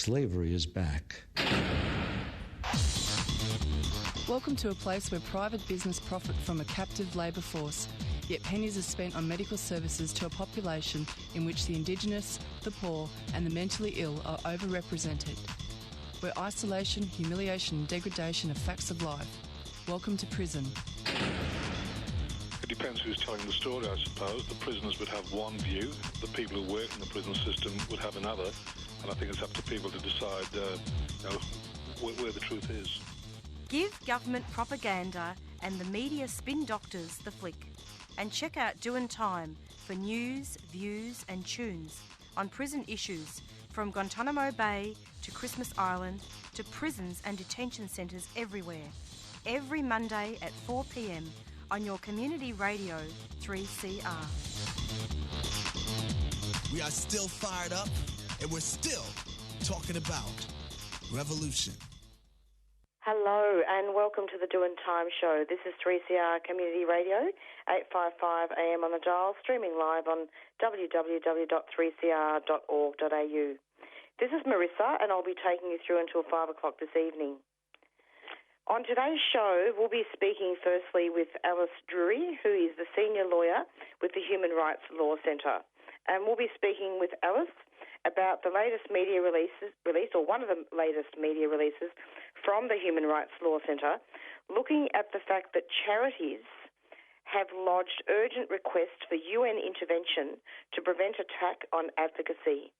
Slavery is back. Welcome to a place where private business profit from a captive labour force, yet pennies are spent on medical services to a population in which the Indigenous, the poor and the mentally ill are overrepresented. Where isolation, humiliation and degradation are facts of life. Welcome to prison. It depends who's telling the story, I suppose. The prisoners would have one view, the people who work in the prison system would have another, and I think it's up to people to decide where the truth is. Give government propaganda and the media spin doctors the flick. And check out Doin' Time for news, views and tunes on prison issues from Guantanamo Bay to Christmas Island to prisons and detention centres everywhere. Every Monday at 4 p.m. on your community radio 3CR. We are still fired up and we're still talking about revolution. Hello and welcome to the Doin' Time show. This is 3CR Community Radio, 855 AM on the dial, streaming live on www.3cr.org.au. This is Marisa and I'll be taking you through until 5 o'clock this evening. On today's show, we'll be speaking firstly with Alice Drury, who is the senior lawyer with the Human Rights Law Centre. And we'll be speaking with Alice about the latest media release, or one of the latest media releases from the Human Rights Law Centre, looking at the fact that charities have lodged urgent requests for UN intervention to prevent attack on advocacy.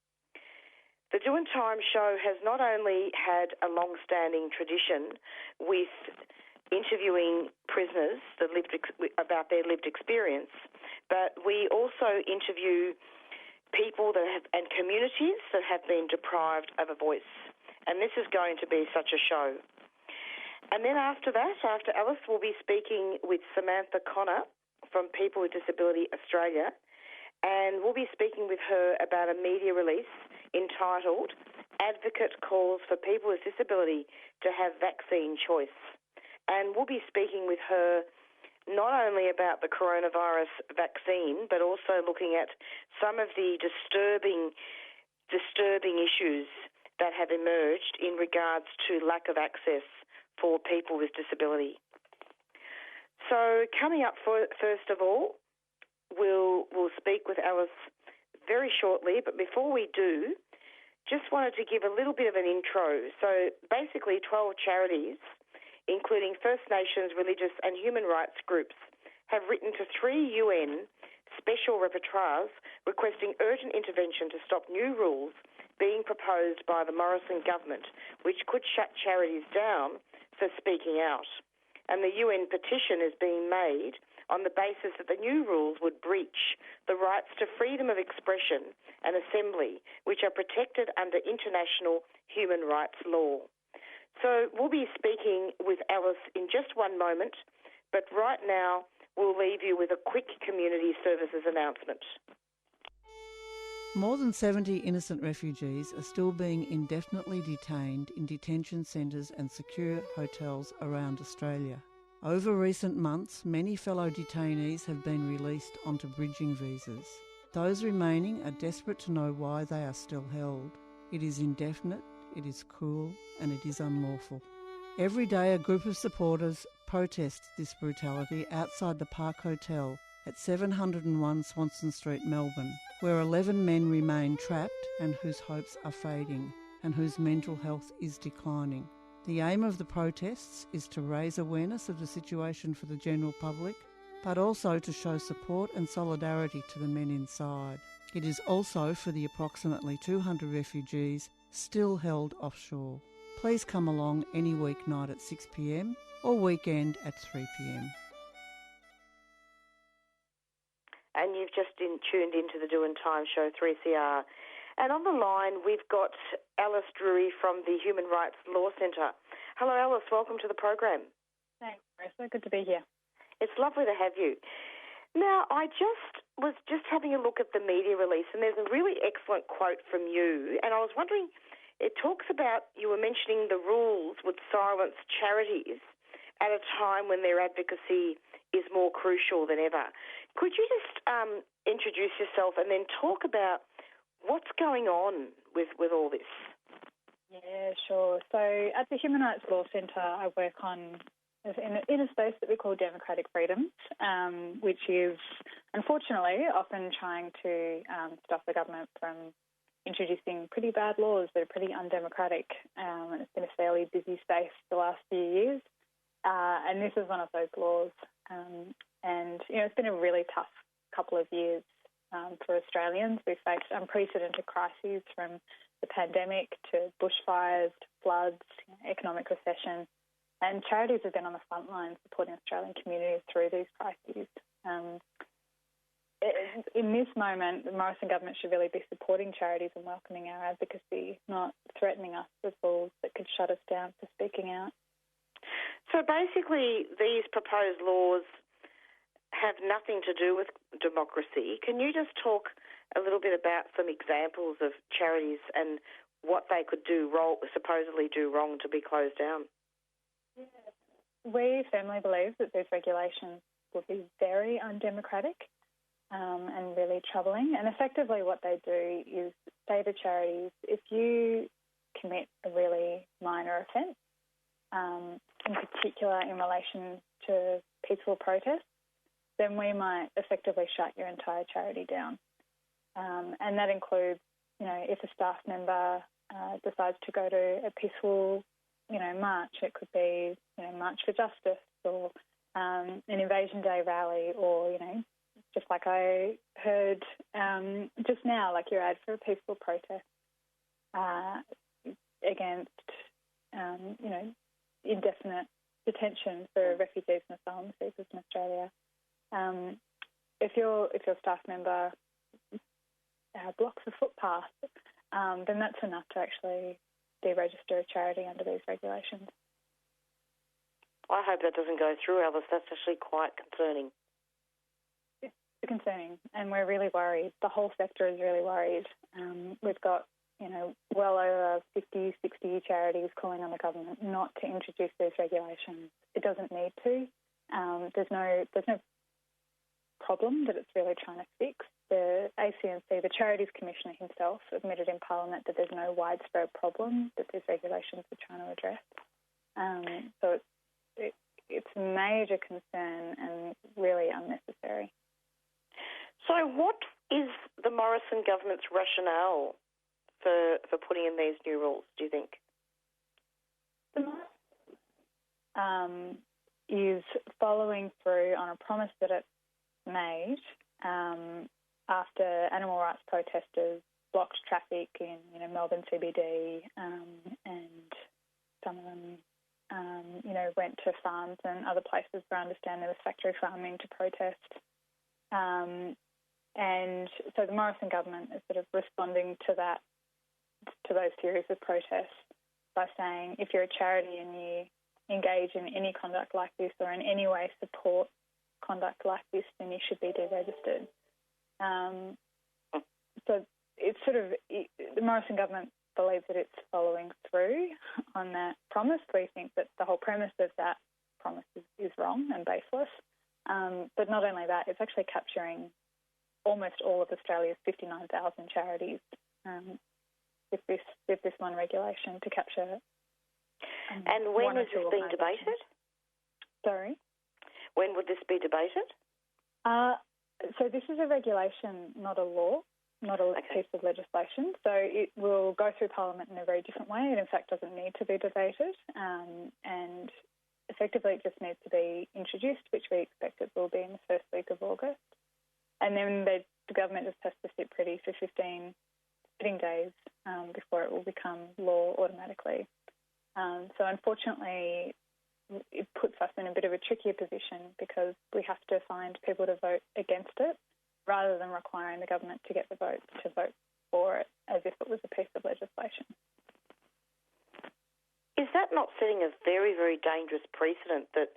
The Doin' Time show has not only had a long-standing tradition with interviewing prisoners about their lived experience, but we also interview people and communities that have been deprived of a voice. And this is going to be such a show. And then after that, after Alice, we'll be speaking with Samantha Connor from People with Disability Australia, and we'll be speaking with her about a media release entitled Advocate Calls for People with Disability to Have Vaccine Choice. And we'll be speaking with her not only about the coronavirus vaccine, but also looking at some of the disturbing issues that have emerged in regards to lack of access for people with disability. So coming up first of all, we'll speak with Alice very shortly, but before we do, just wanted to give a little bit of an intro. So basically 12 charities, including First Nations, religious and human rights groups, have written to 3 UN special rapporteurs requesting urgent intervention to stop new rules being proposed by the Morrison government, which could shut charities down for speaking out. And the UN petition is being made on the basis that the new rules would breach the rights to freedom of expression and assembly, which are protected under international human rights law. So we'll be speaking with Alice in just one moment, but right now we'll leave you with a quick community services announcement. More than 70 innocent refugees are still being indefinitely detained in detention centres and secure hotels around Australia. Over recent months, many fellow detainees have been released onto bridging visas. Those remaining are desperate to know why they are still held. It is indefinite, it is cruel, and it is unlawful. Every day a group of supporters protest this brutality outside the Park Hotel at 701 Swanston Street, Melbourne, where 11 men remain trapped and whose hopes are fading and whose mental health is declining. The aim of the protests is to raise awareness of the situation for the general public, but also to show support and solidarity to the men inside. It is also for the approximately 200 refugees still held offshore. Please come along any weeknight at 6 p.m. or weekend at 3 p.m. And you've just tuned into the Doin' Time show, 3CR. And on the line, we've got Alice Drury from the Human Rights Law Centre. Hello, Alice. Welcome to the program. Thanks, Marisa. Good to be here. It's lovely to have you. Now, I was just having a look at the media release, and there's a really excellent quote from you, and I was wondering, it talks about, you were mentioning the rules would silence charities at a time when their advocacy is more crucial than ever. Could you just introduce yourself and then talk about what's going on with all this? at the Human Rights Law Centre, I work on in a space that we call democratic freedoms, which is unfortunately often trying to stop the government from introducing pretty bad laws that are pretty undemocratic. And it's been a fairly busy space the last few years. And this is one of those laws. And, it's been a really tough couple of years for Australians. We've faced unprecedented crises from the pandemic to bushfires, to floods, economic recession. And charities have been on the front line supporting Australian communities through these crises. In this moment, the Morrison government should really be supporting charities and welcoming our advocacy, not threatening us with laws that could shut us down for speaking out. So basically, these proposed laws have nothing to do with democracy. Can you just talk a little bit about some examples of charities and what they could supposedly do wrong to be closed down? We firmly believe that these regulations will be very undemocratic and really troubling. And effectively what they do is say to charities, if you commit a really minor offence, in particular in relation to peaceful protests, then we might effectively shut your entire charity down. And that includes, if a staff member decides to go to a peaceful march. It could be, March for Justice or an Invasion Day rally or, just like I heard just now, like your ad for a peaceful protest against, indefinite detention for refugees and asylum seekers in Australia. If your staff member blocks a footpath, then that's enough to actually deregister a charity under these regulations. I hope that doesn't go through, Alice. That's actually quite concerning. It's concerning, and we're really worried. The whole sector is really worried. We've got, well over 50, 60 charities calling on the government not to introduce these regulations. It doesn't need to. There's no problem that it's really trying to fix. The ACNC, the Charities Commissioner himself, admitted in Parliament that there's no widespread problem that these regulations are trying to address. So it's a major concern and really unnecessary. So what is the Morrison government's rationale for putting in these new rules, do you think? The Morrison is following through on a promise that it made after animal rights protesters blocked traffic in Melbourne CBD and some of them went to farms and other places where I understand there was factory farming to protest. And so the Morrison government is sort of responding to those series of protests by saying if you're a charity and you engage in any conduct like this or in any way support conduct like this, then you should be deregistered. So it's the Morrison government believes that it's following through on that promise. We think that the whole premise of that promise is wrong and baseless. But not only that, it's actually capturing almost all of Australia's 59,000 charities with this one regulation to capture. And when is this being debated? Sorry? When would this be debated? So this is a regulation, not a law, not a piece of legislation. So it will go through Parliament in a very different way. It, in fact, doesn't need to be debated. And effectively it just needs to be introduced, which we expect it will be in the first week of August. And then the government just has to sit pretty for 15 sitting days before it will become law automatically. So unfortunately, it puts us in a bit of a trickier position because we have to find people to vote against it rather than requiring the government to get the votes to vote for it as if it was a piece of legislation. Is that not setting a very, very dangerous precedent that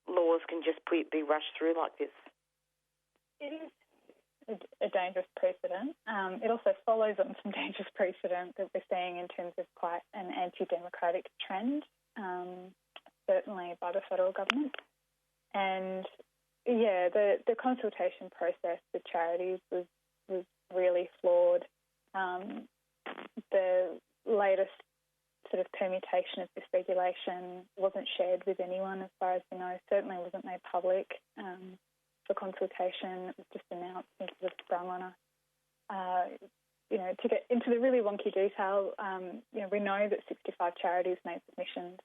laws can just be rushed through like this? It is a dangerous precedent. It also follows on some dangerous precedent that we're seeing in terms of quite an anti-democratic trend, certainly by the federal government. And the consultation process with charities was really flawed. The latest sort of permutation of this regulation wasn't shared with anyone as far as we know. Certainly wasn't made public for consultation. It was just announced and sort of sprung on us. To get into the really wonky detail, we know that 65 charities made submissions,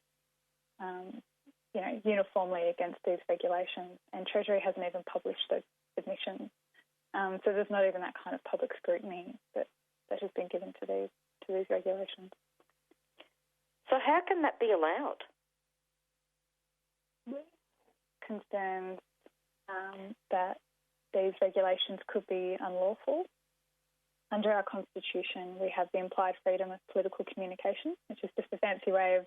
uniformly against these regulations, and Treasury hasn't even published those submissions. So there's not even that kind of public scrutiny that has been given to these regulations. So how can that be allowed? Concerned that these regulations could be unlawful. Under our Constitution, we have the implied freedom of political communication, which is just a fancy way of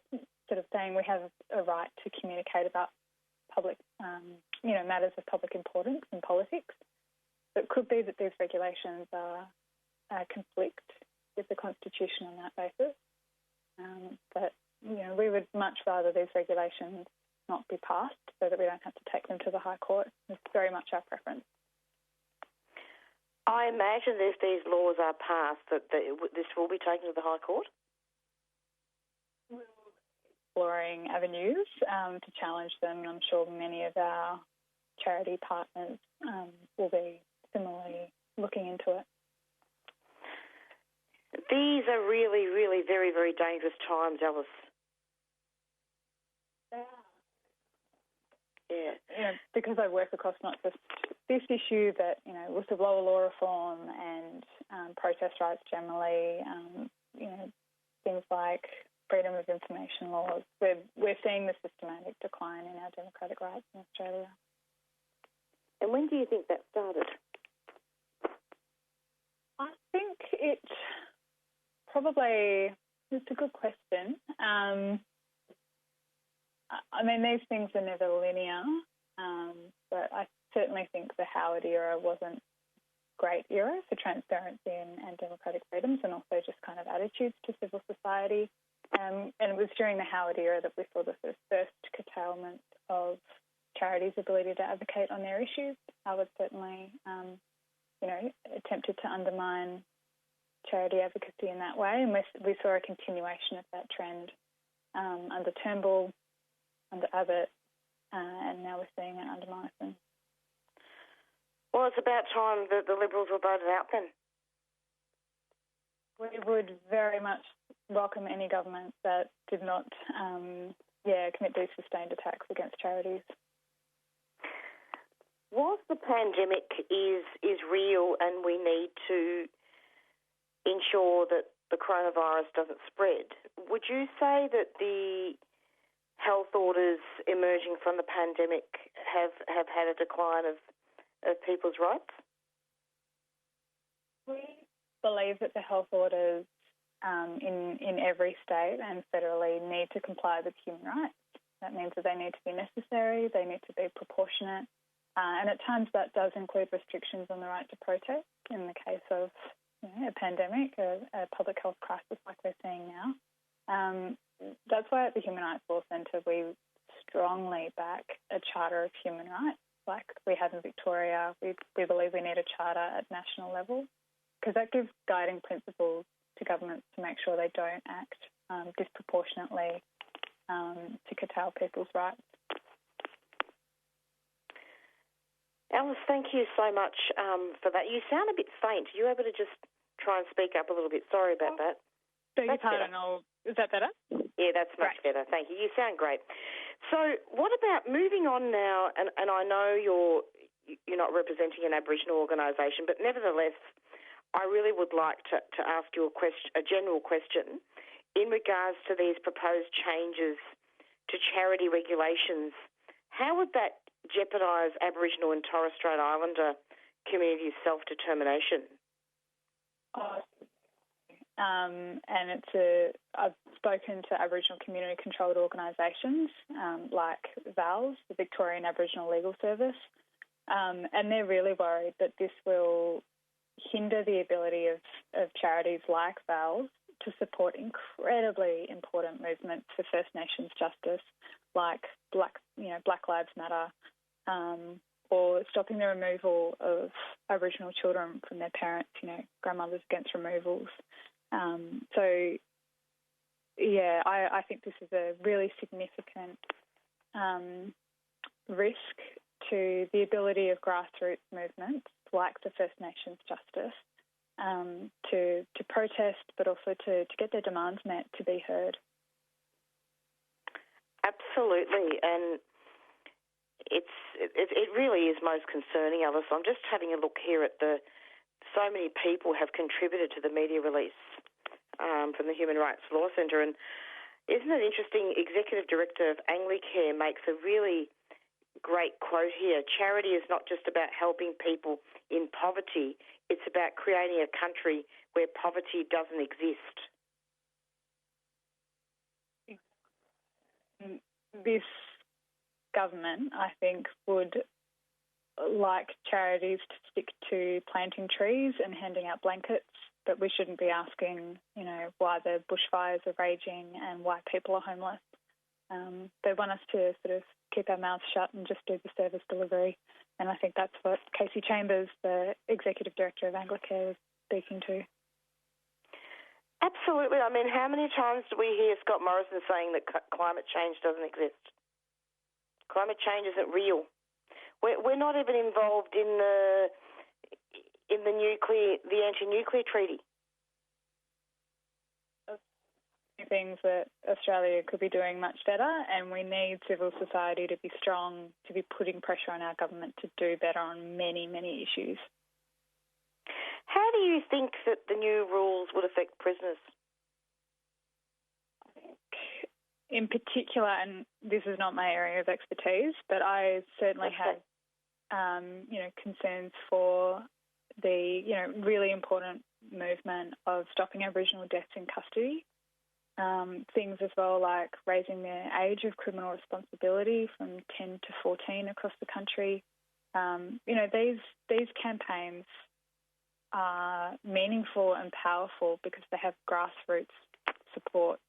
sort of saying we have a right to communicate about public, matters of public importance in politics. So it could be that these regulations are conflict with the Constitution on that basis. But we would much rather these regulations not be passed so that we don't have to take them to the High Court. It's very much our preference. I imagine that if these laws are passed, that this will be taken to the High Court? Exploring avenues to challenge them. I'm sure many of our charity partners will be similarly looking into it. These are really, really very, very dangerous times, Alice. Yeah. Because I work across not just this issue, but whistleblower law reform and protest rights generally. Things like freedom of information laws. We're seeing the systematic decline in our democratic rights in Australia. And when do you think that started? I think it probably. It's a good question. These things are never linear, but I certainly think the Howard era wasn't a great era for transparency and democratic freedoms, and also just kind of attitudes to civil society. And it was during the Howard era that we saw the first curtailment of charities' ability to advocate on their issues. Howard certainly, attempted to undermine charity advocacy in that way, and we saw a continuation of that trend under Turnbull, under Abbott, and now we're seeing it under Morrison. Well, it's about time that the Liberals were voted out then. We would very much welcome any government that did not commit these sustained attacks against charities. Whilst the pandemic is real and we need to ensure that the coronavirus doesn't spread, would you say that the health orders emerging from the pandemic have had a decline of people's rights? We believe that the health orders in every state and federally need to comply with human rights. That means that they need to be necessary, they need to be proportionate, and at times that does include restrictions on the right to protest in the case of a pandemic, a public health crisis like we're seeing now. That's why at the Human Rights Law Centre we strongly back a Charter of Human Rights like we have in Victoria. We believe we need a charter at national level because that gives guiding principles to governments to make sure they don't act disproportionately to curtail people's rights. Alice, thank you so much for that. You sound a bit faint. Are you able to just try and speak up a little bit? Sorry about that. Beg your pardon. Is that better? Yeah, that's much better. Thank you. You sound great. So what about moving on now, and I know you're not representing an Aboriginal organisation, but nevertheless, I really would like to ask you a general question in regards to these proposed changes to charity regulations. How would that jeopardise Aboriginal and Torres Strait Islander communities' self-determination? And I've spoken to Aboriginal community-controlled organisations like VALS, the Victorian Aboriginal Legal Service, and they're really worried that this will hinder the ability of charities like VALS to support incredibly important movements for First Nations justice, like Black Lives Matter, or stopping the removal of Aboriginal children from their parents, grandmothers against removals. So I think this is a really significant risk to the ability of grassroots movements like the First Nations Justice to protest, but also to get their demands met, to be heard. Absolutely, and it really is most concerning, Alice. I'm just having a look here at so many people have contributed to the media release from the Human Rights Law Centre, and isn't it interesting? Executive Director of Anglicare makes a really great quote here. Charity is not just about helping people in poverty, it's about creating a country where poverty doesn't exist. This government, I think, would like charities to stick to planting trees and handing out blankets, but we shouldn't be asking, why the bushfires are raging and why people are homeless. They want us to sort of keep our mouths shut and just do the service delivery. And I think that's what Casey Chambers, the Executive Director of Anglicare, is speaking to. Absolutely. I mean, how many times do we hear Scott Morrison saying that climate change doesn't exist? Climate change isn't real. We're not even involved in the anti-nuclear treaty. Things that Australia could be doing much better, and we need civil society to be strong, to be putting pressure on our government to do better on many, many issues. How do you think that the new rules would affect prisoners? I think in particular, and this is not my area of expertise, but I certainly have concerns for the really important movement of stopping Aboriginal deaths in custody. Things as well like raising the age of criminal responsibility from 10 to 14 across the country. These campaigns are meaningful and powerful because they have grassroots support.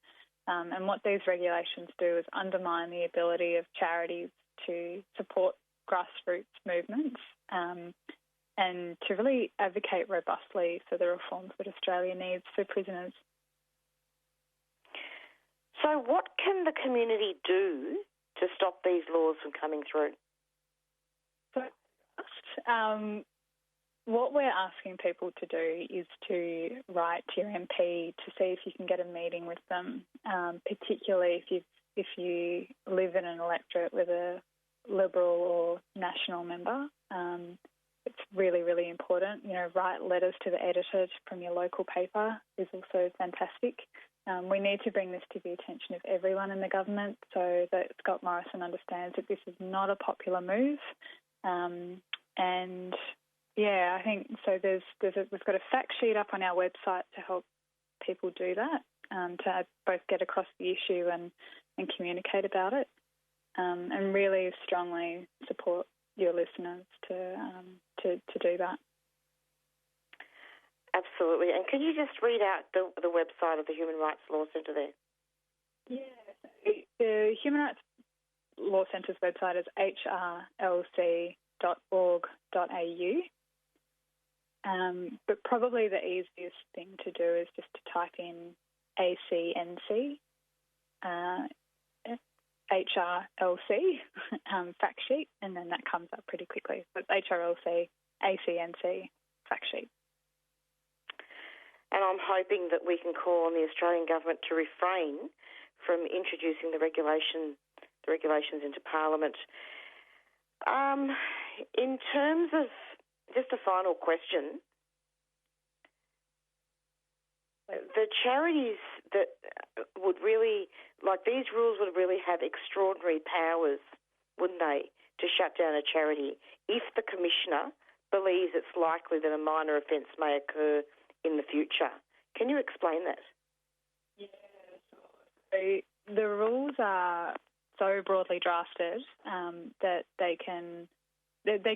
And what these regulations do is undermine the ability of charities to support grassroots movements and to really advocate robustly for the reforms that Australia needs for prisoners. So what can the community do to stop these laws from coming through? So, what we're asking people to do is to write to your MP to see if you can get a meeting with them, particularly if you live in an electorate with a Liberal or National member. It's really, really important. Write letters to the editor from your local paper is also fantastic. We need to bring this to the attention of everyone in the government so that Scott Morrison understands that this is not a popular move. I think so. We've got a fact sheet up on our website to help people do that, to both get across the issue and communicate about it, and really strongly support your listeners to do that. Absolutely. And can you just read out the website of the Human Rights Law Centre there? Yeah. The Human Rights Law Centre's website is hrlc.org.au. But probably the easiest thing to do is just to type in ACNC, HRLC, fact sheet, and then that comes up pretty quickly. So it's HRLC, ACNC, fact sheet. And I'm hoping that we can call on the Australian government to refrain from introducing the regulations into Parliament. In terms of just a final question, the charities that would really, like these rules would really have extraordinary powers, wouldn't they, to shut down a charity if the Commissioner believes it's likely that a minor offence may occur in the future. Can you explain that? Yeah, so the rules are so broadly drafted that they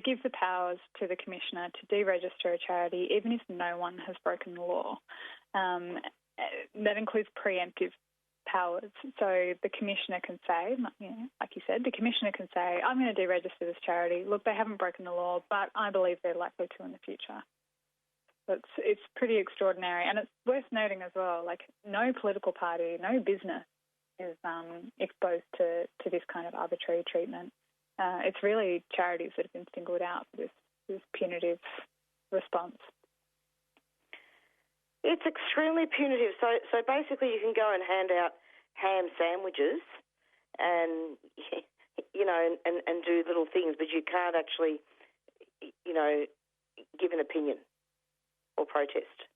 give the powers to the Commissioner to deregister a charity even if no one has broken the law. That includes preemptive powers. So the Commissioner can say, like you said, the Commissioner can say, I'm going to deregister this charity. Look, they haven't broken the law, but I believe they're likely to in the future. It's pretty extraordinary, and it's worth noting as well, like no political party, no business is exposed to this kind of arbitrary treatment. It's really charities that have been singled out for this punitive response. It's extremely punitive. So basically you can go and hand out ham sandwiches and, you know, and do little things, but you can't actually, you know, give an opinion or protest.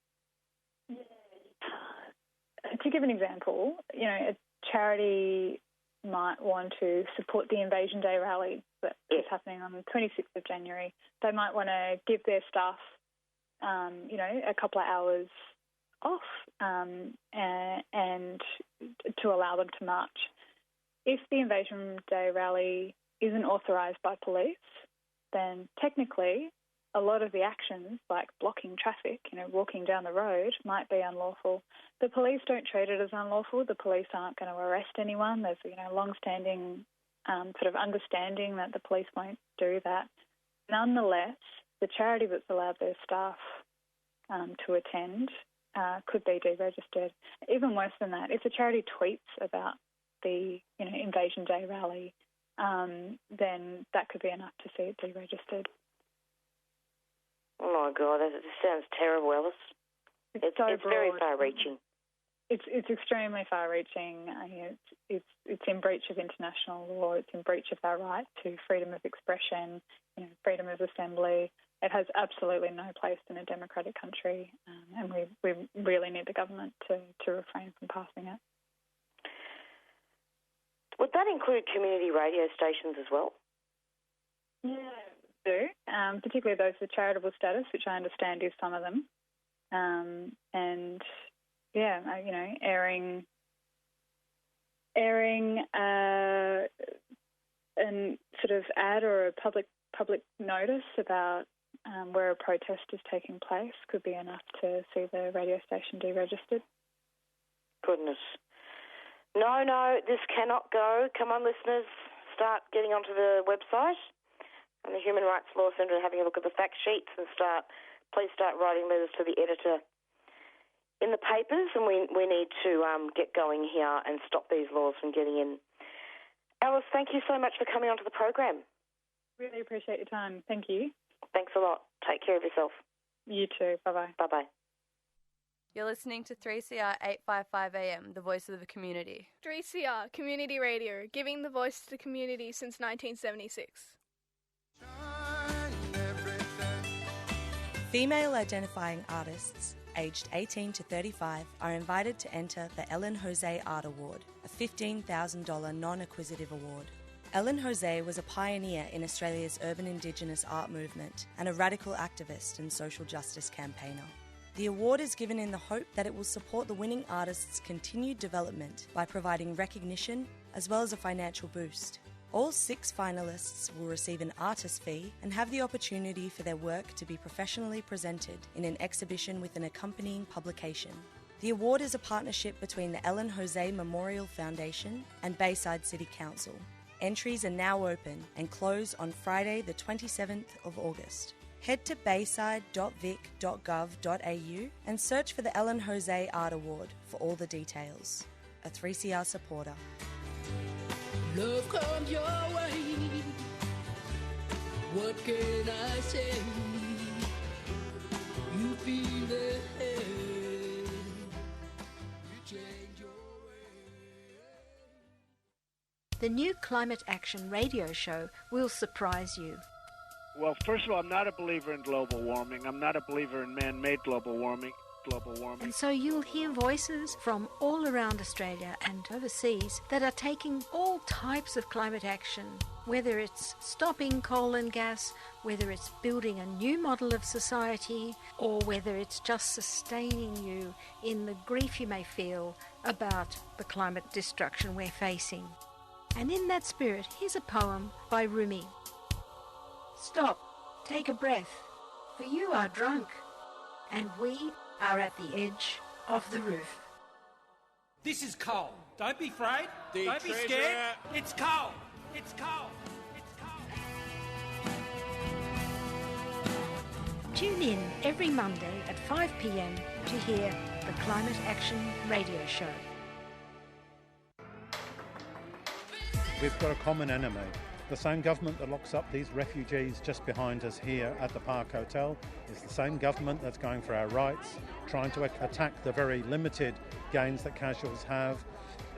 To give an example, you know, a charity might want to support the Invasion Day rally that is happening on the 26th of January. They might want to give their staff, you know, a couple of hours off and to allow them to march. If the Invasion Day rally isn't authorised by police, then technically a lot of the actions, like blocking traffic, you know, walking down the road, might be unlawful. The police don't treat it as unlawful. The police aren't going to arrest anyone. There's, you know, long-standing sort of understanding that the police won't do that. Nonetheless, the charity that's allowed their staff to attend could be deregistered. Even worse than that, if the charity tweets about the, you know, Invasion Day rally, then that could be enough to see it deregistered. Oh my God, that sounds terrible, Alice. It's very far-reaching. It's extremely far-reaching. It's in breach of international law. It's in breach of our right to freedom of expression, you know, freedom of assembly. It has absolutely no place in a democratic country, and we really need the government to refrain from passing it. Would that include community radio stations as well? Yeah, do, particularly those with charitable status, which I understand is some of them. And yeah, you know, airing an sort of ad or a public notice about where a protest is taking place could be enough to see the radio station deregistered. Goodness. No, this cannot go. Come on, listeners, start getting onto the website and the Human Rights Law Centre and having a look at the fact sheets and please start writing letters to the editor in the papers, and we need to get going here and stop these laws from getting in. Alice, thank you so much for coming onto the program. Really appreciate your time. Thank you. Thanks a lot. Take care of yourself. You too. Bye-bye. Bye-bye. You're listening to 3CR 855 AM, the voice of the community. 3CR, community radio, giving the voice to the community since 1976. Female identifying artists aged 18 to 35 are invited to enter the Ellen Jose Art Award, a $15,000 non-acquisitive award. Ellen Jose was a pioneer in Australia's urban Indigenous art movement and a radical activist and social justice campaigner. The award is given in the hope that it will support the winning artist's continued development by providing recognition as well as a financial boost. All 6 finalists will receive an artist fee and have the opportunity for their work to be professionally presented in an exhibition with an accompanying publication. The award is a partnership between the Ellen Jose Memorial Foundation and Bayside City Council. Entries are now open and close on Friday the 27th of August. Head to bayside.vic.gov.au and search for the Ellen Jose Art Award for all the details. A 3CR supporter. Love comes your way. What can I say? You feel it. You change your way. The new Climate Action radio show will surprise you. Well, first of all, I'm not a believer in global warming. I'm not a believer in man-made global warming. And so you'll hear voices from all around Australia and overseas that are taking all types of climate action, whether it's stopping coal and gas, whether it's building a new model of society, or whether it's just sustaining you in the grief you may feel about the climate destruction we're facing. And in that spirit, here's a poem by Rumi. Stop, take a breath, for you are drunk, and we are at the edge of the roof. This is coal. Don't be afraid. Don't be scared. It's coal. It's coal. It's coal. Tune in every Monday at 5 p.m. to hear the Climate Action Radio Show. We've got a common enemy. The same government that locks up these refugees just behind us here at the Park Hotel is the same government that's going for our rights, trying to attack the very limited gains that casuals have.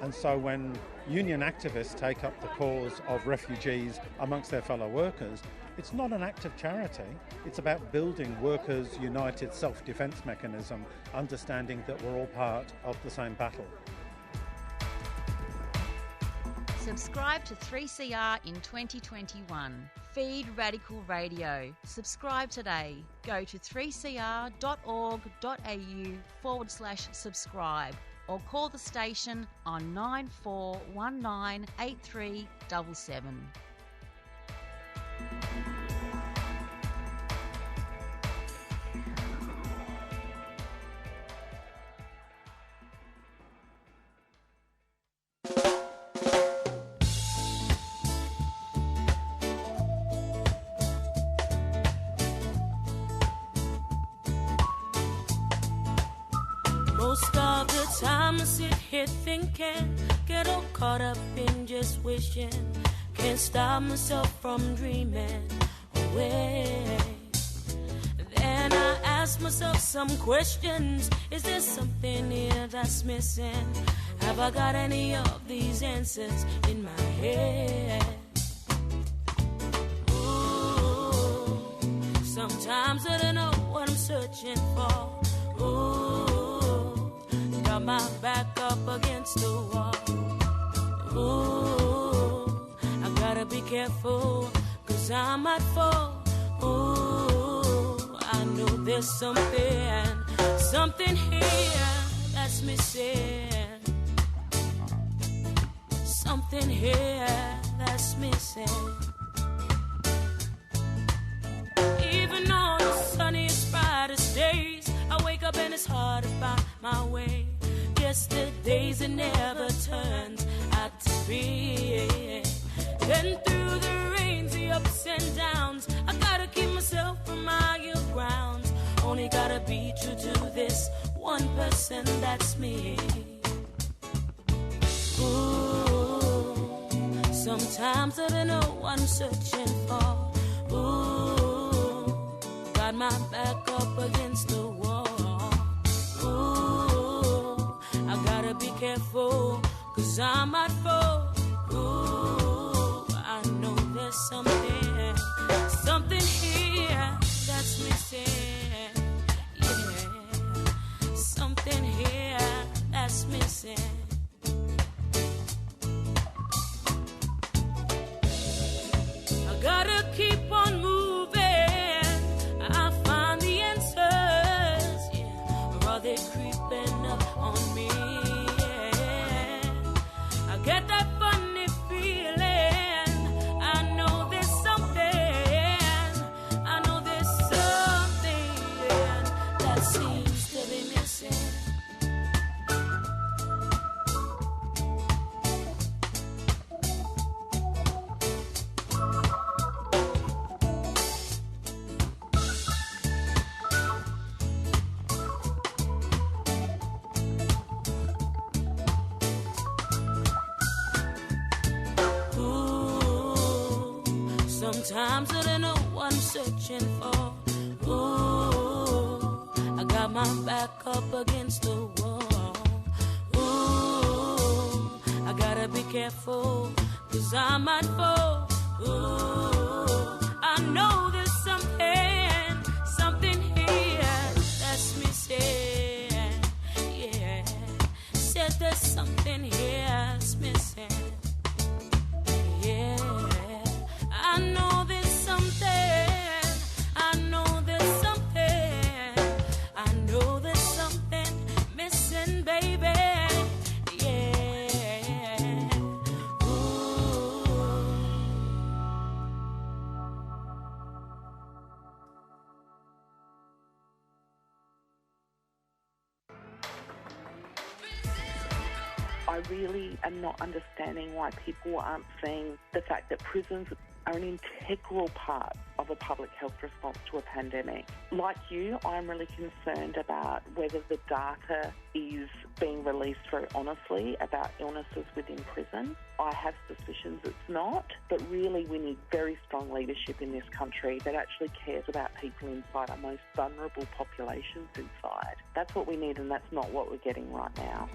And so when union activists take up the cause of refugees amongst their fellow workers, it's not an act of charity. It's about building workers' united self-defence mechanism, understanding that we're all part of the same battle. Subscribe to 3CR in 2021. Feed Radical Radio. Subscribe today. Go to 3cr.org.au/subscribe or call the station on 94198377. Most of the time I sit here thinking, get all caught up in just wishing, can't stop myself from dreaming away. Then I ask myself some questions, is there something here that's missing? Have I got any of these answers in my head? Ooh, sometimes I don't know what I'm searching for. Ooh, got my back up against the wall. Ooh, I gotta be careful, 'cause I might fall. Ooh, I know there's something here that's missing. Something here that's missing. Even on the sunniest, brightest days, I wake up and it's hard to find my way. Yesterday's it never turns out to be. Then through the rains, the ups and downs, I gotta keep myself from higher grounds. Only gotta be true to this one person, that's me. Ooh, sometimes I don't know what I'm searching for. Ooh, got my back up against the wall. Ooh, I gotta be careful, 'cause I might fall. Ooh, I know there's something here that's missing. Yeah, something here that's missing. I gotta keep on moving. I'll find the answers, yeah, or are they creeping up on me? Yeah. I get that funny feeling. I know there's something. I know there's something that seems to be missing. Sometimes I don't know what I'm searching for. Ooh, I got my back up against the wall. Ooh, I gotta be careful, 'cause I might fall. Ooh, I know there's something here that's missing. Yeah, said there's something here that's missing. Yeah, I know there's something. I know there's something. I know there's something missing, baby. Yeah. Ooh. I really am not understanding why people aren't seeing the fact that prisons are an integral part of of a public health response to a pandemic. Like you, I'm really concerned about whether the data is being released very honestly about illnesses within prison. I have suspicions it's not, but really we need very strong leadership in this country that actually cares about people inside our most vulnerable populations inside. That's what we need, and that's not what we're getting right now.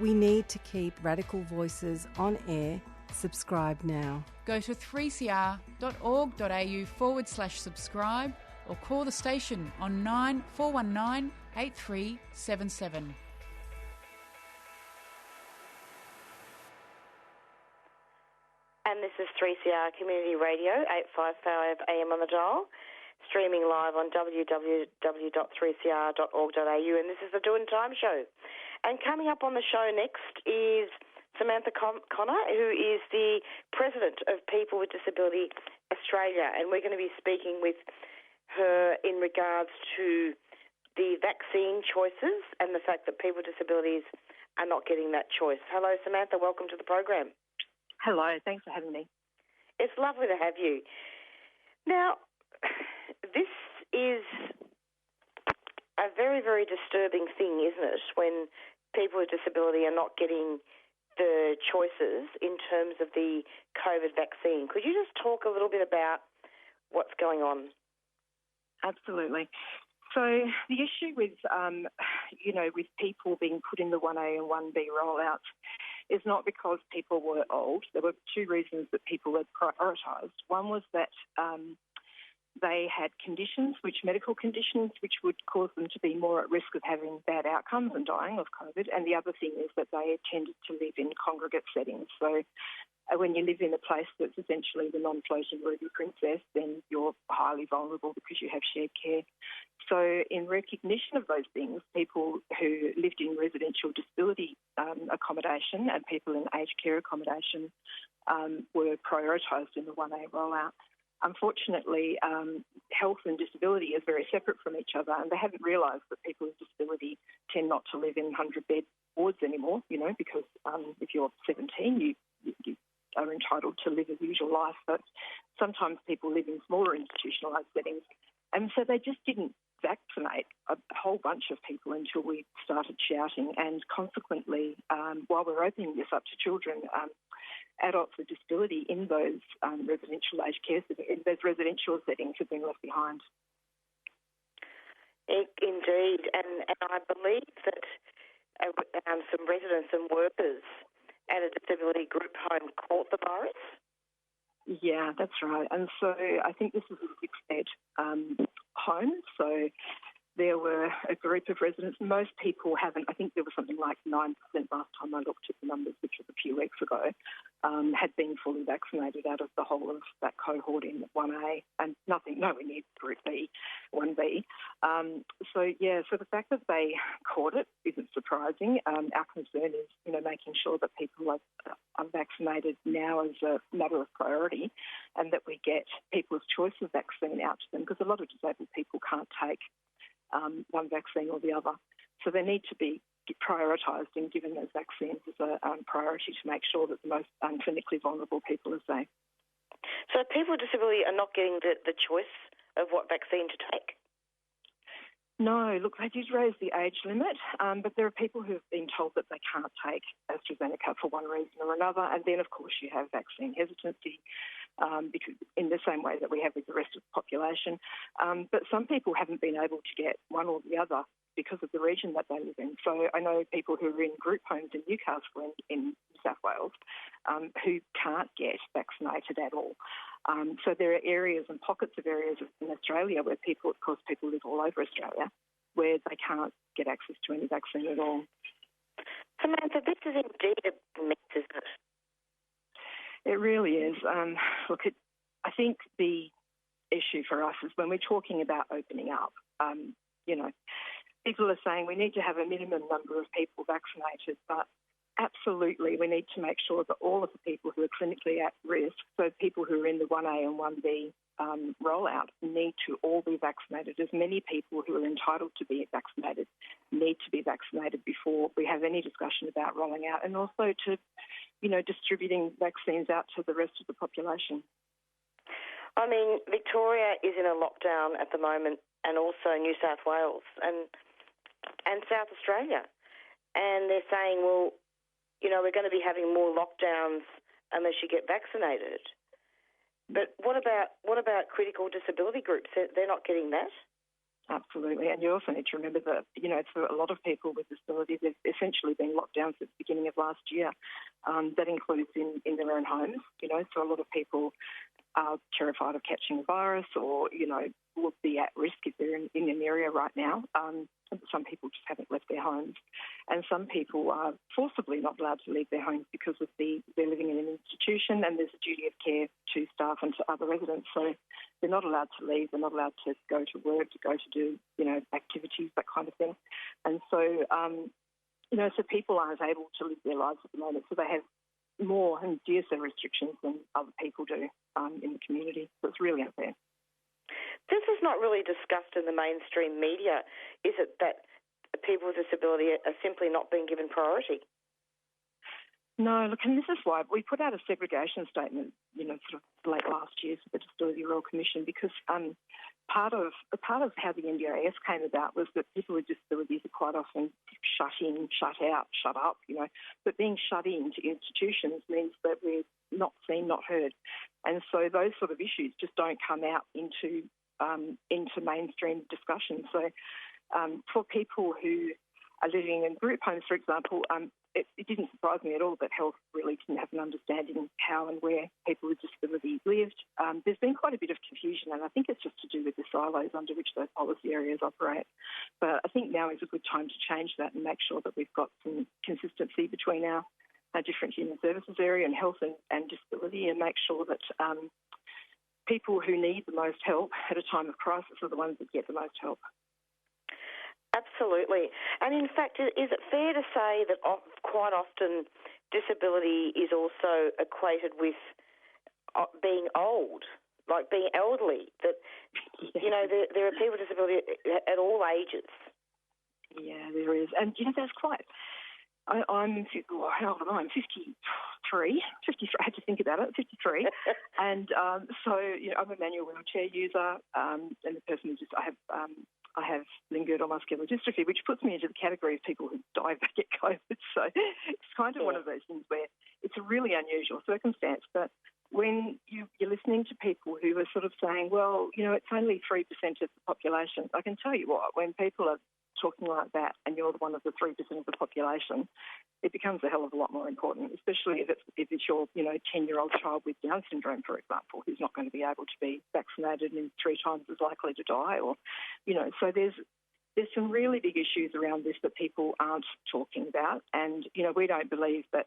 We need to keep Radical Voices on air. Subscribe now. Go to 3cr.org.au/subscribe or call the station on 9419 8377. And this is 3CR Community Radio, 855 AM on the dial, streaming live on www.3cr.org.au, and this is the Doing Time Show. And coming up on the show next is Samantha Connor, who is the President of People with Disability Australia, and we're going to be speaking with her in regards to the vaccine choices and the fact that people with disabilities are not getting that choice. Hello, Samantha. Welcome to the program. Hello. Thanks for having me. It's lovely to have you. Now, this is a very, very disturbing thing, isn't it, when people with disability are not getting the choices in terms of the COVID vaccine. Could you just talk a little bit about what's going on? Absolutely. So the issue with, with people being put in the 1A and 1B rollouts is not because people were old. There were two reasons that people were prioritised. One was that they had medical conditions, which would cause them to be more at risk of having bad outcomes and dying of COVID. And the other thing is that they tended to live in congregate settings. So when you live in a place that's essentially the non-floating Ruby Princess, then you're highly vulnerable because you have shared care. So in recognition of those things, people who lived in residential disability accommodation and people in aged care accommodation were prioritised in the 1A rollout. Unfortunately, health and disability is very separate from each other, and they haven't realised that people with disability tend not to live in 100-bed wards anymore, because if you're 17, you are entitled to live a usual life, but sometimes people live in smaller institutionalised settings. And so they just didn't vaccinate a whole bunch of people until we started shouting, and consequently, while we're opening this up to children, adults with disability in those residential aged care settings, those residential settings have been left behind. Indeed, and I believe that some residents and workers at a disability group home caught the virus. Yeah, that's right. And so I think this is a 6-bed home. So there were a group of residents. Most people haven't. I think there was something like 9% last time I looked at the numbers, which was a few weeks ago, had been fully vaccinated out of the whole of that cohort in 1A, and nowhere near Group B, 1B. So the fact that they caught it isn't surprising. Our concern is, making sure that people are vaccinated now as a matter of priority, and that we get people's choice of vaccine out to them, because a lot of disabled people can't take one vaccine or the other. So they need to be prioritised and given those vaccines as a priority to make sure that the most clinically vulnerable people are safe. So people with disability are not getting the choice of what vaccine to take? No, look, they did raise the age limit, but there are people who have been told that they can't take AstraZeneca for one reason or another, and then, of course, you have vaccine hesitancy, because in the same way that we have with the rest of the population. But some people haven't been able to get one or the other because of the region that they live in. So I know people who are in group homes in Newcastle in New South Wales who can't get vaccinated at all. So there are areas and pockets of areas in Australia where people, of course, people live all over Australia, where they can't get access to any vaccine at all. Samantha, this is indeed a mess, isn't it? It really is. I think the issue for us is when we're talking about opening up, people are saying we need to have a minimum number of people vaccinated, but absolutely we need to make sure that all of the people who are clinically at risk, so people who are in the 1A and 1B rollout, need to all be vaccinated. As many people who are entitled to be vaccinated need to be vaccinated before we have any discussion about rolling out, and also to, distributing vaccines out to the rest of the population. I mean, Victoria is in a lockdown at the moment, and also New South Wales and South Australia. And they're saying, well, you know, we're going to be having more lockdowns unless you get vaccinated. But what about critical disability groups? They're not getting that? Absolutely. And you also need to remember that, you know, for a lot of people with disability, there's essentially been lockdowns at the beginning of last year. That includes in their own homes, you know, so a lot of people are terrified of catching a virus or, you know, will be at risk if they're in an area right now. Some people just haven't left their homes. And some people are forcibly not allowed to leave their homes because of they're living in an institution and there's a duty of care to staff and to other residents. So they're not allowed to leave. They're not allowed to go to work, to go to do, you know, activities, that kind of thing. And so, you know, so people aren't able to live their lives at the moment. So they have more and fiercer restrictions than other people do in the community. So it's really unfair. This is not really discussed in the mainstream media, is it, that people with disability are simply not being given priority? No, look, and this is why we put out a segregation statement, you know, sort of late last year for the Disability Royal Commission, because part of how the NDIS came about was that people with disabilities are quite often shut in, shut out, shut up, you know. But being shut into institutions means that we're not seen, not heard. And so those sort of issues just don't come out into mainstream discussion. So for people who are living in group homes, for example, it didn't surprise me at all that health really didn't have an understanding how and where people with disability lived. There's been quite a bit of confusion, and I think it's just to do with the silos under which those policy areas operate. But I think now is a good time to change that and make sure that we've got some consistency between our different human services area and health and disability, and make sure that people who need the most help at a time of crisis are the ones that get the most help. Absolutely. And in fact, is it fair to say that quite often disability is also equated with being old, like being elderly, that, you know, there are people with disability at all ages? Yeah, there is. And, you know, that's quite... how old am I? I'm 53. I had to think about it, 53. And so, you know, I'm a manual wheelchair user, and the person who I have limb-girdle muscular dystrophy, which puts me into the category of people who die if they get COVID. So it's kind of one of those things where it's a really unusual circumstance. But when you're listening to people who are sort of saying, well, you know, it's only 3% of the population, I can tell you what, when people are talking like that and you're one of the 3% of the population, it becomes a hell of a lot more important, especially if it's your, you know, 10-year-old child with Down syndrome, for example, who's not going to be able to be vaccinated and 3 times as likely to die, or, you know, so there's some really big issues around this that people aren't talking about. And, you know, we don't believe that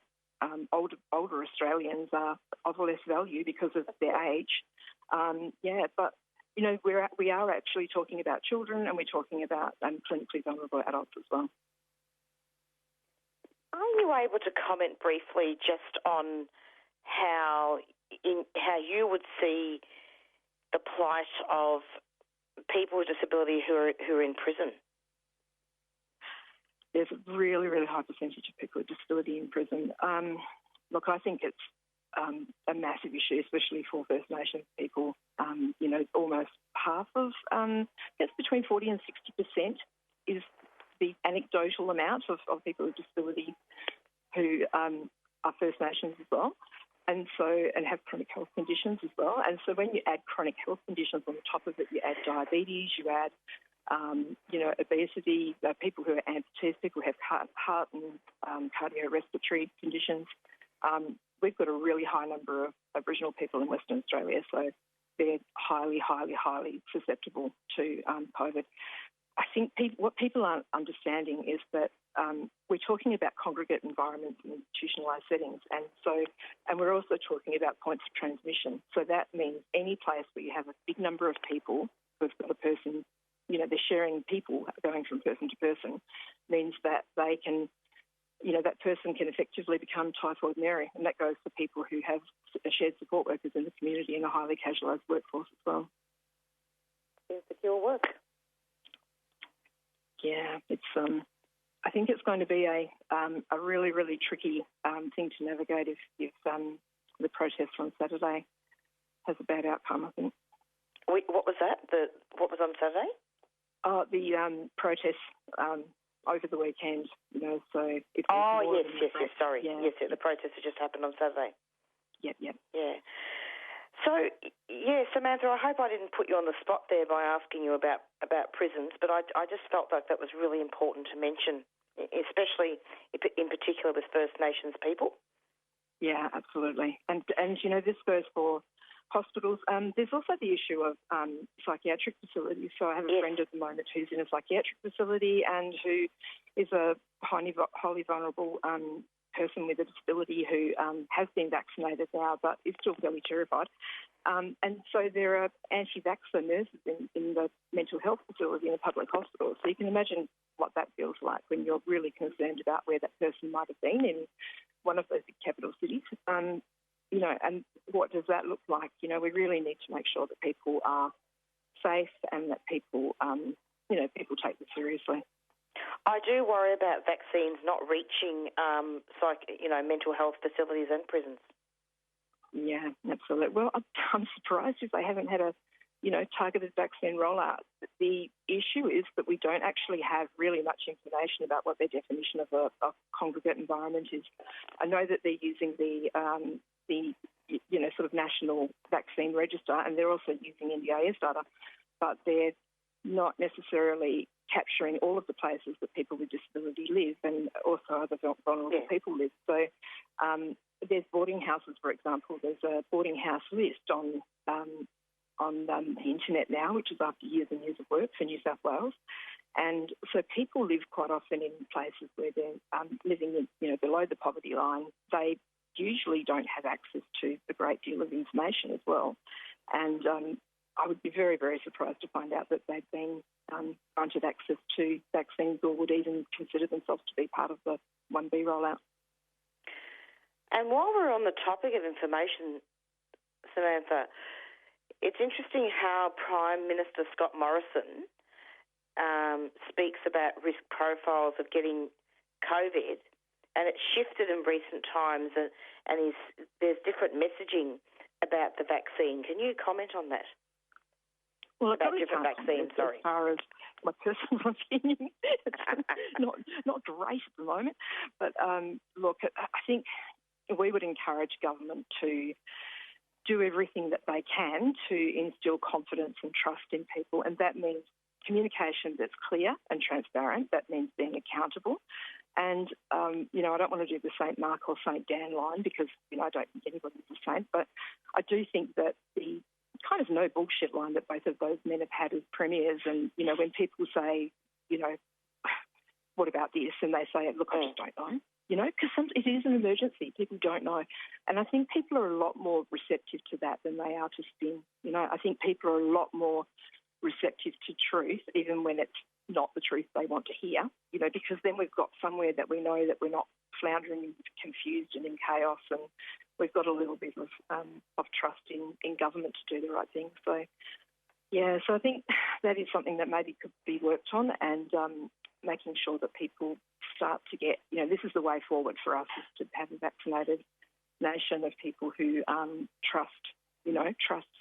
older Australians are of less value because of their age. But you know, we are actually talking about children, and we're talking about clinically vulnerable adults as well. Are you able to comment briefly just on how you would see the plight of people with disability who are in prison? There's a really, really high percentage of people with disability in prison. Look, I think it's a massive issue, especially for First Nations people. You know, almost half of, it's between 40 and 60% is the anecdotal amount of people with disability who are First Nations as well, and have chronic health conditions as well. And so when you add chronic health conditions on the top of it, you add diabetes, you add you know, obesity, people who are amputees, people who have heart and cardiorespiratory conditions. We've got a really high number of Aboriginal people in Western Australia, so they're highly, highly, highly susceptible to COVID. I think what people aren't understanding is that we're talking about congregate environments and institutionalised settings, and we're also talking about points of transmission. So that means any place where you have a big number of people who've got a person, you know, they're sharing people going from person to person, means that they can, you know, that person can effectively become typhoid Mary, and that goes for people who have shared support workers in the community and a highly casualised workforce as well. Insecure work. Yeah, it's. I think it's going to be a really, really tricky thing to navigate if the protests on Saturday has a bad outcome, I think. What was that? What was on Saturday? The protests over the weekend, so... Yes, sorry. Yeah. Yes, the protests had just happened on Saturday. Yep. Yeah. So, Samantha, I hope I didn't put you on the spot there by asking you about prisons, but I just felt like that was really important to mention, especially in particular with First Nations people. Yeah, absolutely. And this goes for hospitals. There's also the issue of psychiatric facilities. So I have a friend at the moment who's in a psychiatric facility and who is a highly vulnerable person with a disability who has been vaccinated now but is still fairly terrified. And so there are anti-vaxxer nurses in the mental health facility in a public hospital. So you can imagine what that feels like when you're really concerned about where that person might have been in one of those big capital cities. And what does that look like? We really need to make sure that people are safe and that people people take this seriously. I do worry about vaccines not reaching, mental health facilities and prisons. Yeah, absolutely. Well, I'm surprised if they haven't had a, targeted vaccine rollout. The issue is that we don't actually have really much information about what their definition of a congregate environment is. I know that they're using the sort of national vaccine register, and they're also using NDIS data, but they're not necessarily capturing all of the places that people with disability live and also other vulnerable people live. So there's boarding houses, for example. There's a boarding house list on the internet now, which is after years and years of work for New South Wales. And so people live quite often in places where they're living below the poverty line. They usually don't have access to a great deal of information as well. And I would be very, very surprised to find out that they've been granted access to vaccines or would even consider themselves to be part of the 1B rollout. And while we're on the topic of information, Samantha, it's interesting how Prime Minister Scott Morrison speaks about risk profiles of getting COVID, and it's shifted in recent times, and there's different messaging about the vaccine. Can you comment on that? Well, about different vaccines, sorry. As far as my personal opinion, it's not great at the moment. But look, I think we would encourage government to do everything that they can to instill confidence and trust in people, and that means communication that's clear and transparent. That means being accountable. And, I don't want to do the St. Mark or St. Dan line because, I don't think anybody's the same, but I do think that the kind of no bullshit line that both of those men have had as premiers, and, when people say, what about this? And they say, look, I just don't know. Because it is an emergency. People don't know. And I think people are a lot more receptive to that than they are to spin. I think people are a lot more receptive to truth, even when it's not the truth they want to hear, because then we've got somewhere that we know that we're not floundering, confused and in chaos, and we've got a little bit of trust in government to do the right thing. So, so I think that is something that maybe could be worked on, and making sure that people start to get, this is the way forward for us, is to have a vaccinated nation of people who trust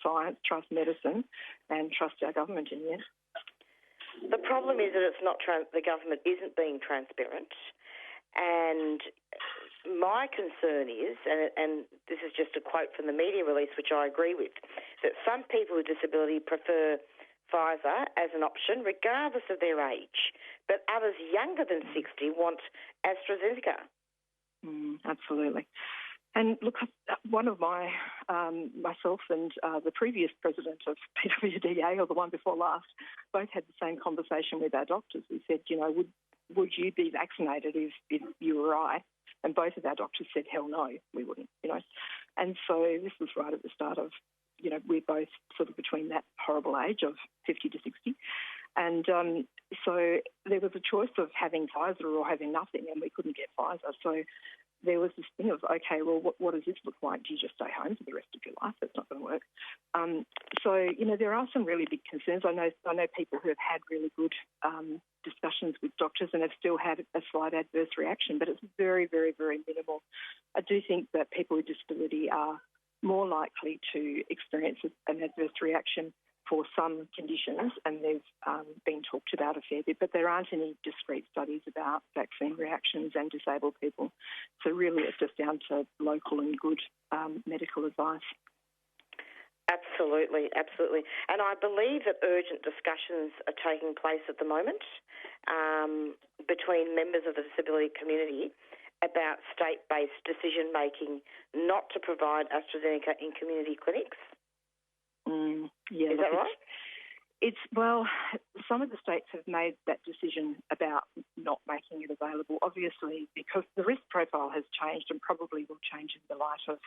science, trust medicine, and trust our government in the end. The problem is that it's not the government isn't being transparent, and my concern is, and this is just a quote from the media release, which I agree with, that some people with disability prefer Pfizer as an option regardless of their age, but others younger than 60 want AstraZeneca. Absolutely. And look, one of myself and the previous president of PWDA, or the one before last, both had the same conversation with our doctors. We said, would you be vaccinated if you were right? And both of our doctors said, hell no, we wouldn't, And so this was right at the start of, we're both sort of between that horrible age of 50 to 60. And so there was a choice of having Pfizer or having nothing, and we couldn't get Pfizer. So there was this thing of, okay, well, what does this look like? Do you just stay home for the rest of your life? That's not going to work. So, there are some really big concerns. I know people who have had really good discussions with doctors and have still had a slight adverse reaction, but it's very, very, very minimal. I do think that people with disability are more likely to experience an adverse reaction for some conditions, and they've been talked about a fair bit, but there aren't any discrete studies about vaccine reactions and disabled people. So really it's just down to local and good medical advice. Absolutely, absolutely. And I believe that urgent discussions are taking place at the moment between members of the disability community about state-based decision-making not to provide AstraZeneca in community clinics. Yeah, is that right? Well, some of the states have made that decision about not making it available, obviously, because the risk profile has changed and probably will change in the light of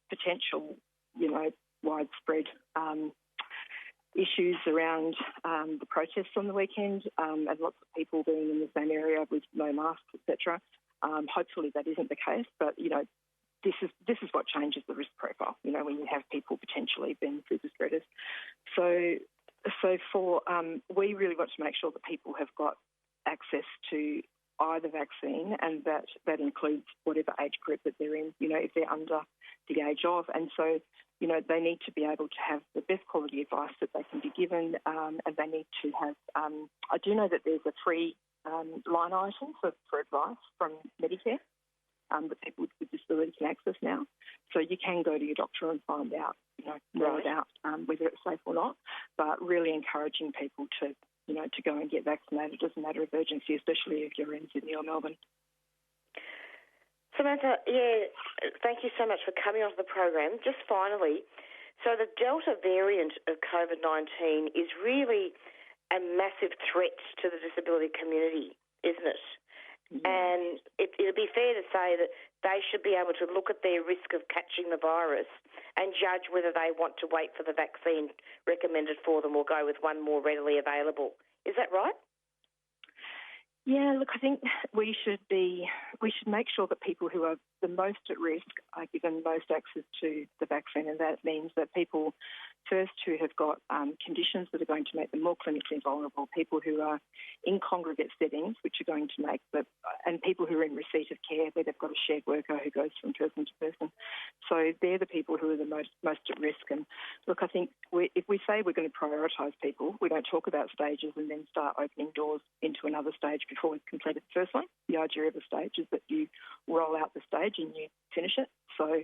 potential, widespread issues around the protests on the weekend and lots of people being in the same area with no masks, etc. Hopefully that isn't the case, but, this is what changes the risk profile, when you have people potentially being super spreaders. So for we really want to make sure that people have got access to either vaccine, and that includes whatever age group that they're in, if they're under the age of. And so, they need to be able to have the best quality advice that they can be given, and they need to have, I do know that there's a free line item for advice from Medicare that people with disability can access now. So you can go to your doctor and find out, more about whether it's safe or not, but really encouraging people to go and get vaccinated as a matter of urgency, especially if you're in Sydney or Melbourne. Samantha, thank you so much for coming onto the program. Just finally, so the Delta variant of COVID-19 is really a massive threat to the disability community, isn't it? Yeah. And it would be fair to say that they should be able to look at their risk of catching the virus and judge whether they want to wait for the vaccine recommended for them or go with one more readily available. Is that right? Yeah, look, I think we should make sure that people who are the most at risk are given most access to the vaccine, and that means that people first who have got conditions that are going to make them more clinically vulnerable, people who are in congregate settings, which are going to make and people who are in receipt of care where they've got a shared worker who goes from person to person. So they're the people who are the most at risk. And look, I think if we say we're going to prioritise people, we don't talk about stages and then start opening doors into another stage before we've completed the first one. The idea of a stage is that you roll out the stage and you finish it. So,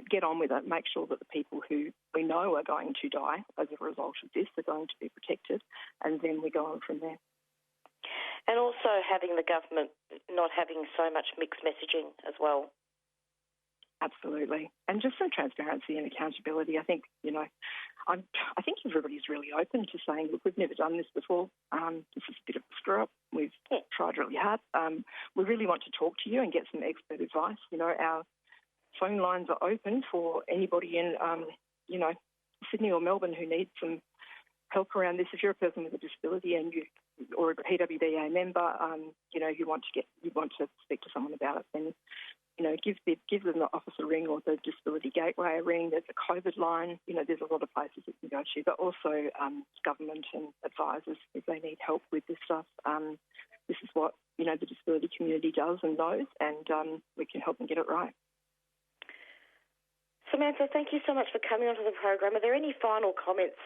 get on with it. Make sure that the people who we know are going to die as a result of this are going to be protected, and then we go on from there. And also having the government not having so much mixed messaging as well. Absolutely. And just some transparency and accountability. I think, I think everybody's really open to saying, look, we've never done this before. This is a bit of a screw-up. We've tried really hard. We really want to talk to you and get some expert advice. Our phone lines are open for anybody in, Sydney or Melbourne who needs some help around this. If you're a person with a disability and or a PWBA member, you want to speak to someone about it, then give them the office a ring or the Disability Gateway a ring. There's a COVID line. There's a lot of places you can go to, but also government and advisors if they need help with this stuff. This is what the disability community does and knows, and we can help them get it right. Samantha, thank you so much for coming onto the program. Are there any final comments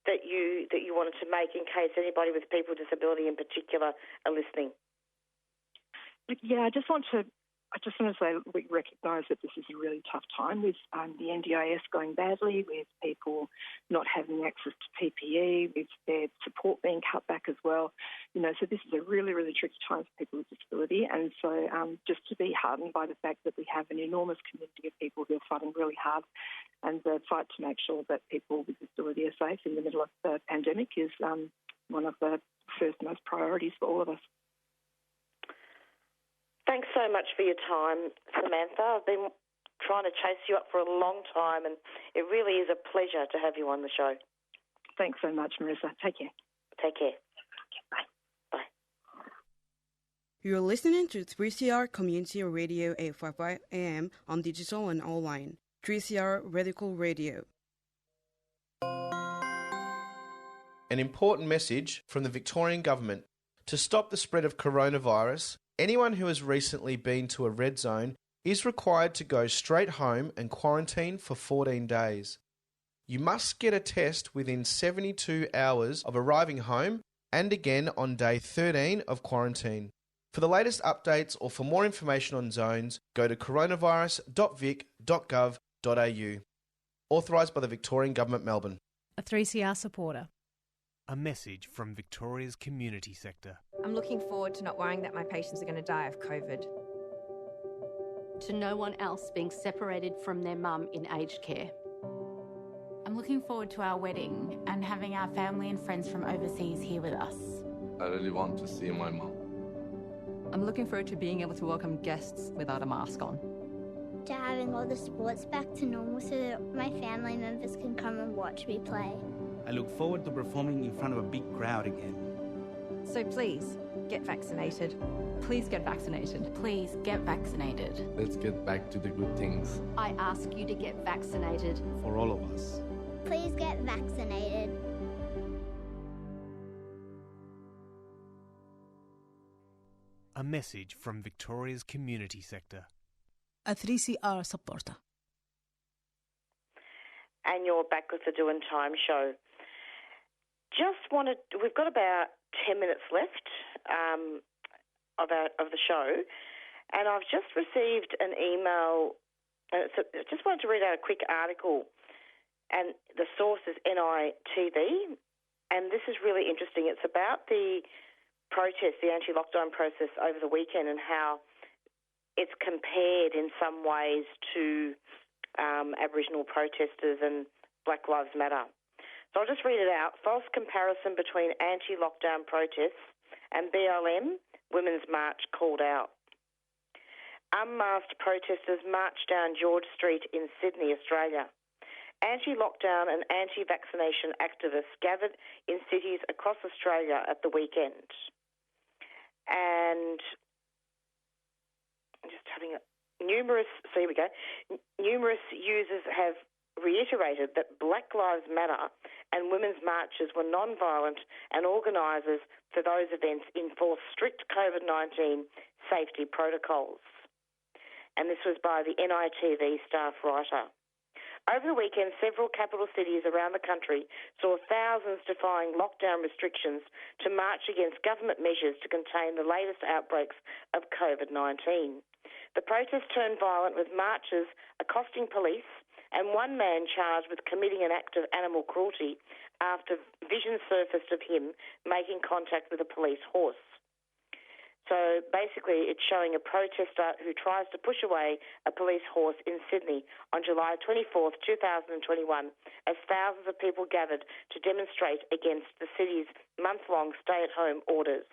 that you wanted to make in case anybody with people with disability in particular are listening? Yeah, I just want to say we recognise that this is a really tough time with the NDIS going badly, with people not having access to PPE, with their support being cut back as well. So this is a really, really tricky time for people with disability. And so just to be heartened by the fact that we have an enormous community of people who are fighting really hard, and the fight to make sure that people with disability are safe in the middle of the pandemic is one of the first most priorities for all of us. Thanks so much for your time, Samantha. I've been trying to chase you up for a long time, and it really is a pleasure to have you on the show. Thanks so much, Marisa. Take care. Take care. Bye. Bye. You're listening to 3CR Community Radio 855 AM on digital and online. 3CR Radical Radio. An important message from the Victorian Government. To stop the spread of coronavirus, anyone who has recently been to a red zone is required to go straight home and quarantine for 14 days. You must get a test within 72 hours of arriving home and again on day 13 of quarantine. For the latest updates or for more information on zones, go to coronavirus.vic.gov.au. Authorised by the Victorian Government, Melbourne. A 3CR supporter. A message from Victoria's community sector. I'm looking forward to not worrying that my patients are going to die of COVID. To no one else being separated from their mum in aged care. I'm looking forward to our wedding and having our family and friends from overseas here with us. I really want to see my mum. I'm looking forward to being able to welcome guests without a mask on. To having all the sports back to normal so that my family members can come and watch me play. I look forward to performing in front of a big crowd again. So please, get vaccinated. Please get vaccinated. Please get vaccinated. Let's get back to the good things. I ask you to get vaccinated. For all of us. Please get vaccinated. A message from Victoria's community sector. A 3CR supporter. And you're back with the Doing Time show. We've got about 10 minutes left of the show, and I've just received an email. I just wanted to read out a quick article, and the source is NITV, and this is really interesting. It's about the protest, the anti-lockdown process over the weekend, and how it's compared in some ways to Aboriginal protesters and Black Lives Matter. So I'll just read it out. False comparison between anti-lockdown protests and BLM Women's March called out. Unmasked protesters marched down George Street in Sydney, Australia. Anti-lockdown and anti-vaccination activists gathered in cities across Australia at the weekend. And I'm just having numerous users have reiterated that Black Lives Matter and women's marches were non-violent, and organisers for those events enforced strict COVID-19 safety protocols. And this was by the NITV staff writer. Over the weekend, several capital cities around the country saw thousands defying lockdown restrictions to march against government measures to contain the latest outbreaks of COVID-19. The protests turned violent, with marchers accosting police and one man charged with committing an act of animal cruelty after vision surfaced of him making contact with a police horse. So basically it's showing a protester who tries to push away a police horse in Sydney on July 24th, 2021, as thousands of people gathered to demonstrate against the city's month-long stay-at-home orders.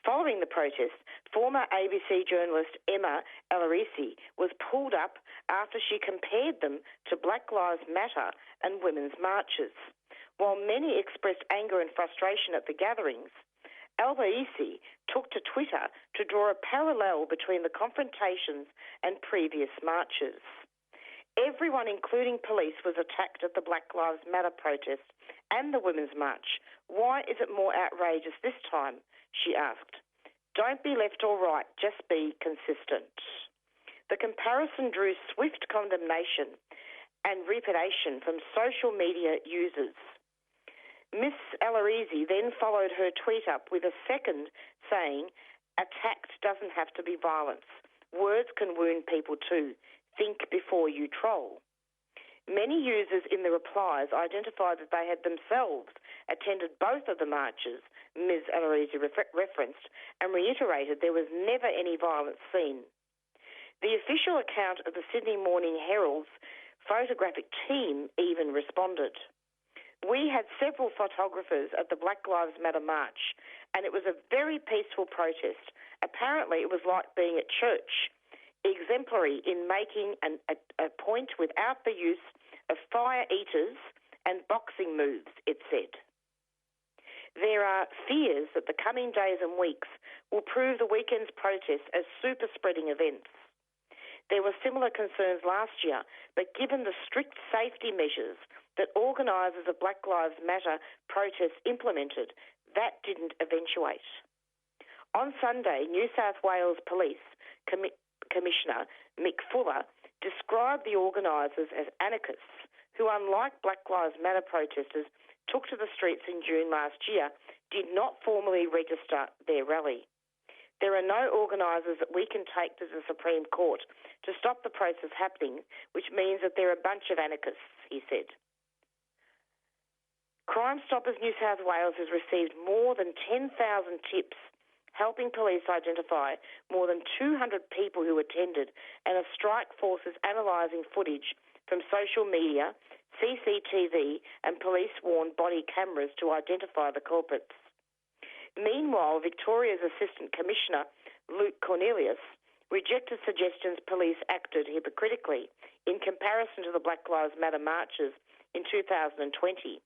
Following the protest, former ABC journalist Emma Elarisi was pulled up after she compared them to Black Lives Matter and women's marches. While many expressed anger and frustration at the gatherings, Elarisi took to Twitter to draw a parallel between the confrontations and previous marches. Everyone, including police, was attacked at the Black Lives Matter protest and the Women's March. Why is it more outrageous this time? She asked. Don't be left or right, just be consistent. The comparison drew swift condemnation and repudiation from social media users. Miss Elarisi then followed her tweet up with a second saying, "Attacked doesn't have to be violence. Words can wound people too. Think before you troll." Many users in the replies identified that they had themselves attended both of the marches Ms. Elarisi referenced, and reiterated there was never any violence seen. The official account of the Sydney Morning Herald's photographic team even responded. We had several photographers at the Black Lives Matter march, and it was a very peaceful protest. Apparently it was like being at church, exemplary in making a point without the use of fire eaters and boxing moves, it said. There are fears that the coming days and weeks will prove the weekend's protests as super-spreading events. There were similar concerns last year, but given the strict safety measures that organisers of Black Lives Matter protests implemented. That didn't eventuate. On Sunday, New South Wales Police Commissioner Mick Fuller described the organisers as anarchists who, unlike Black Lives Matter protesters, took to the streets in June last year, did not formally register their rally. There are no organisers that we can take to the Supreme Court to stop the process happening, which means that they're a bunch of anarchists, he said. Crime Stoppers New South Wales has received more than 10,000 tips helping police identify more than 200 people who attended, and a strike force is analysing footage from social media, CCTV and police-worn body cameras to identify the culprits. Meanwhile, Victoria's Assistant Commissioner, Luke Cornelius, rejected suggestions police acted hypocritically in comparison to the Black Lives Matter marches in 2020.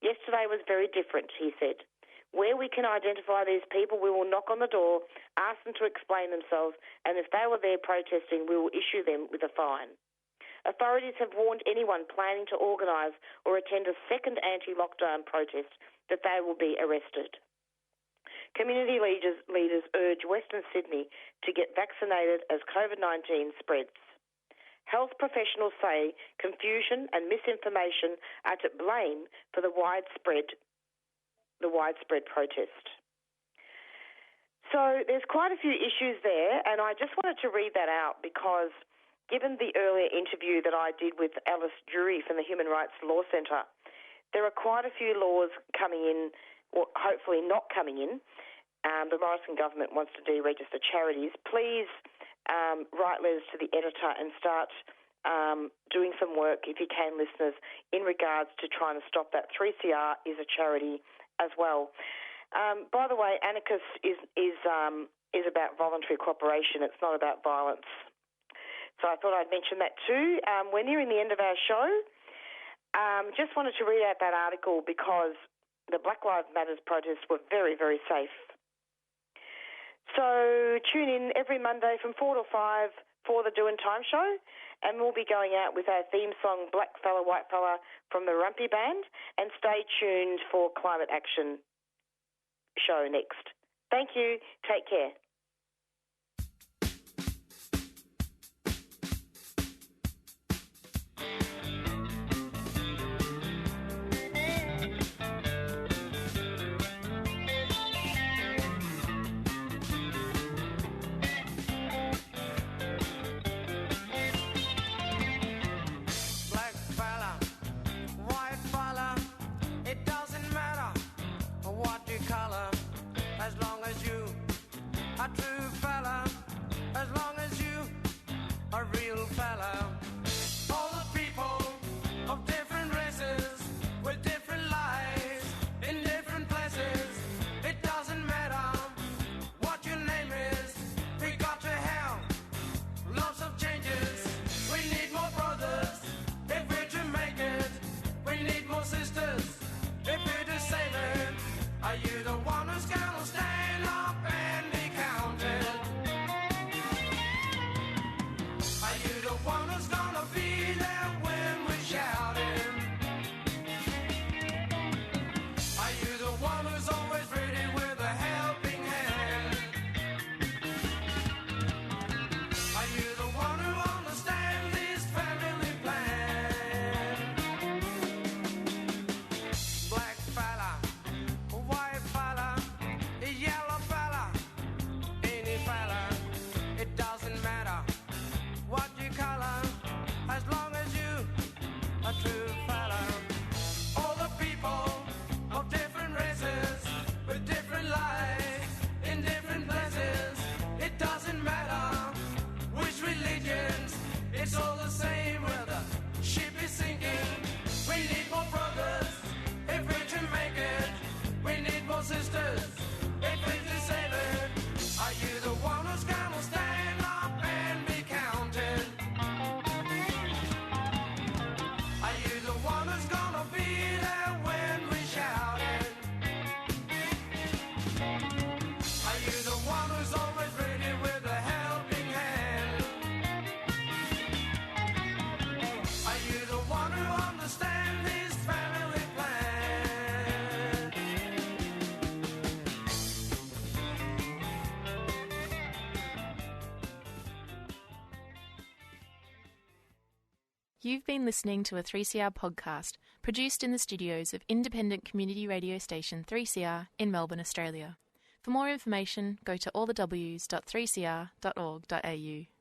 Yesterday was very different, he said. Where we can identify these people, we will knock on the door, ask them to explain themselves, and if they were there protesting, we will issue them with a fine. Authorities have warned anyone planning to organise or attend a second anti-lockdown protest that they will be arrested. Community leaders urge Western Sydney to get vaccinated as COVID-19 spreads. Health professionals say confusion and misinformation are to blame for the widespread protest. So there's quite a few issues there, and I just wanted to read that out because given the earlier interview that I did with Alice Drury from the Human Rights Law Centre, there are quite a few laws coming in, or hopefully not coming in. The Morrison government wants to deregister charities. Please write letters to the editor and start doing some work, if you can, listeners, in regards to trying to stop that. 3CR is a charity as well. By the way, anarchist is about voluntary cooperation. It's not about violence. So I thought I'd mention that too. We're nearing the end of our show. Just wanted to read out that article because the Black Lives Matter protests were very, very safe. So tune in every Monday from 4 to 5 for the Doin' Time show, and we'll be going out with our theme song, Black Fella, White Fella, from the Rumpy Band, and stay tuned for Climate Action show next. Thank you. Take care. You've been listening to a 3CR podcast produced in the studios of independent community radio station 3CR in Melbourne, Australia. For more information, go to allthews.3cr.org.au.